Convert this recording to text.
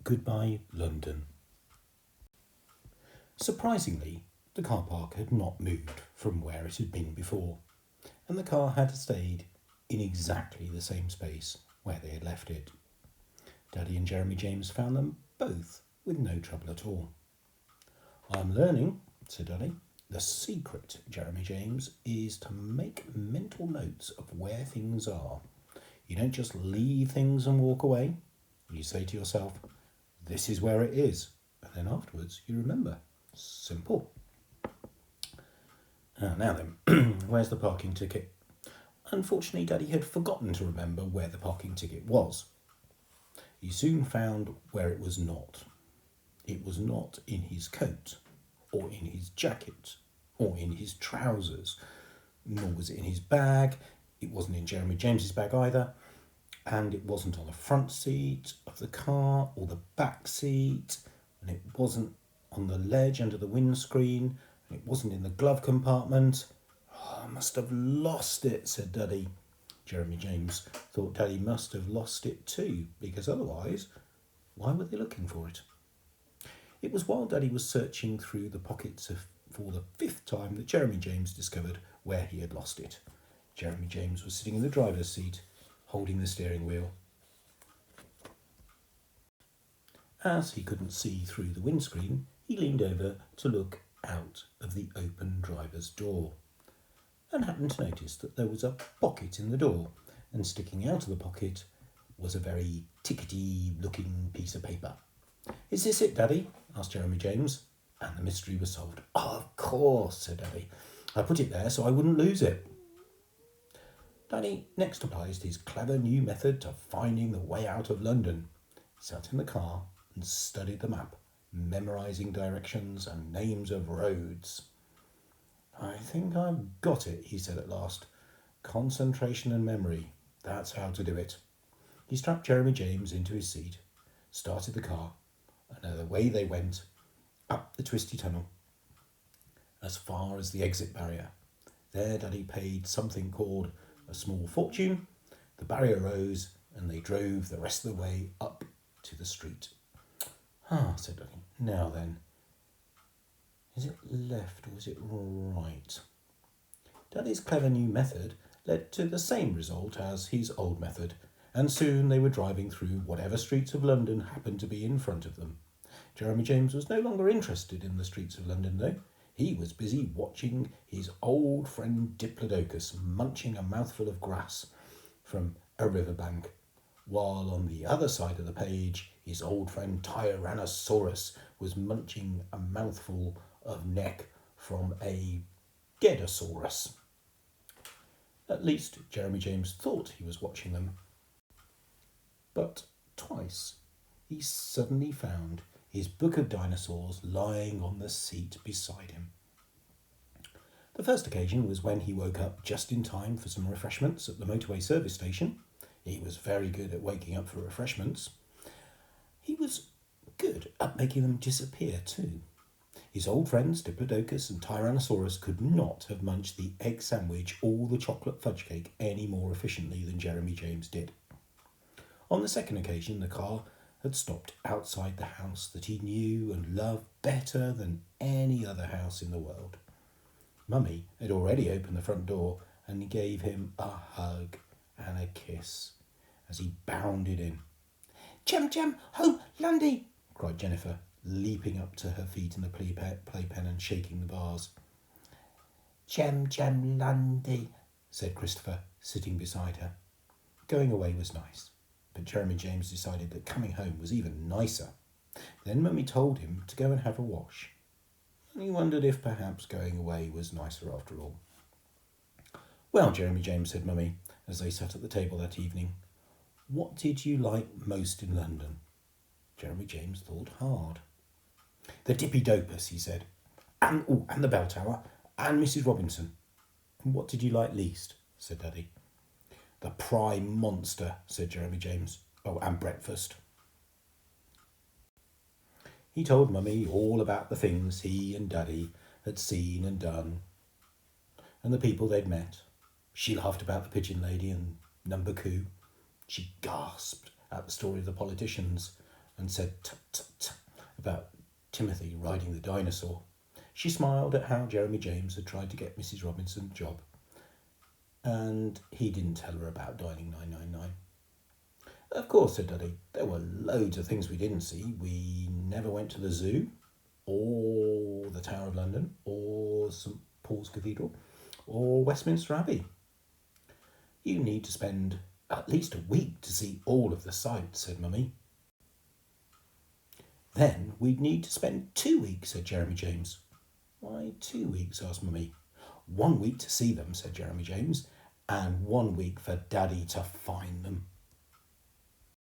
Goodbye, London. Surprisingly, the car park had not moved from where it had been before, and the car had stayed in exactly the same space where they had left it. Daddy and Jeremy James found them both with no trouble at all. "I'm learning," said Daddy. "The secret, Jeremy James, is to make mental notes of where things are. You don't just leave things and walk away. You say to yourself, 'This is where it is,' and then afterwards you remember. Simple." Now then, where's the parking ticket? Unfortunately, Daddy had forgotten to remember where the parking ticket was. He soon found where it was not. It was not in his coat, or in his jacket, or in his trousers, nor was it in his bag. It wasn't in Jeremy James's bag either, and it wasn't on the front seat of the car or the back seat, and it wasn't on the ledge under the windscreen, and it wasn't in the glove compartment. "Oh, I must have lost it," said Daddy. Jeremy James thought Daddy must have lost it too, because otherwise, why were they looking for it? It was while Daddy was searching through the pockets for the fifth time that Jeremy James discovered where he had lost it. Jeremy James was sitting in the driver's seat, holding the steering wheel. As he couldn't see through the windscreen, he leaned over to look out of the open driver's door, and happened to notice that there was a pocket in the door, and sticking out of the pocket was a very tickety-looking piece of paper. "Is this it, Daddy?" asked Jeremy James, and the mystery was solved. "Oh, of course," said Daddy. "I put it there so I wouldn't lose it." Daddy next applied his clever new method to finding the way out of London. He sat in the car and studied the map, memorising directions and names of roads. "I think I've got it," he said at last. "Concentration and memory, that's how to do it." He strapped Jeremy James into his seat, started the car, and away they went, up the twisty tunnel, as far as the exit barrier. There Daddy paid something called a small fortune. The barrier rose, and they drove the rest of the way up to the street. Said Daddy. "Now then, is it left or is it right?" Daddy's clever new method led to the same result as his old method, and soon they were driving through whatever streets of London happened to be in front of them. Jeremy James was no longer interested in the streets of London, though. He was busy watching his old friend Diplodocus munching a mouthful of grass from a riverbank, while on the other side of the page, his old friend Tyrannosaurus was munching a mouthful of neck from a Gedosaurus. At least Jeremy James thought he was watching them. But twice he suddenly found his book of dinosaurs lying on the seat beside him. The first occasion was when he woke up just in time for some refreshments at the motorway service station. He was very good at waking up for refreshments. He was good at making them disappear too. His old friends Diplodocus and Tyrannosaurus could not have munched the egg sandwich or the chocolate fudge cake any more efficiently than Jeremy James did. On the second occasion, the car had stopped outside the house that he knew and loved better than any other house in the world. Mummy had already opened the front door and gave him a hug and a kiss as he bounded in. "Jem, Jem, ho, Lundy!" cried Jennifer, leaping up to her feet in the playpen and shaking the bars. "Jem, Jem, Lundy," said Christopher, sitting beside her. Going away was nice, but Jeremy James decided that coming home was even nicer. Then Mummy told him to go and have a wash, and he wondered if perhaps going away was nicer after all. "Well, Jeremy James," said Mummy, as they sat at the table that evening, "what did you like most in London?" Jeremy James thought hard. "The Dippy-Dopus," he said, and the bell tower, and Mrs. Robinson." "And what did you like least?" said Daddy. "The Prime Monster," said Jeremy James. "Oh, and breakfast." He told Mummy all about the things he and Daddy had seen and done, and the people they'd met. She laughed about the pigeon lady and Number Coo. She gasped at the story of the politicians and said tut tut tut about Timothy riding the dinosaur. She smiled at how Jeremy James had tried to get Mrs. Robinson a job, and he didn't tell her about dialing 999. Of course, said Daddy, there were loads of things we didn't see. We never went to the zoo, or the Tower of London, or St Paul's Cathedral, or Westminster Abbey. You need to spend at least a week to see all of the sights, said Mummy. Then we'd need to spend 2 weeks, said Jeremy James. Why 2 weeks? Asked Mummy. 1 week to see them, said Jeremy James, and 1 week for Daddy to find them.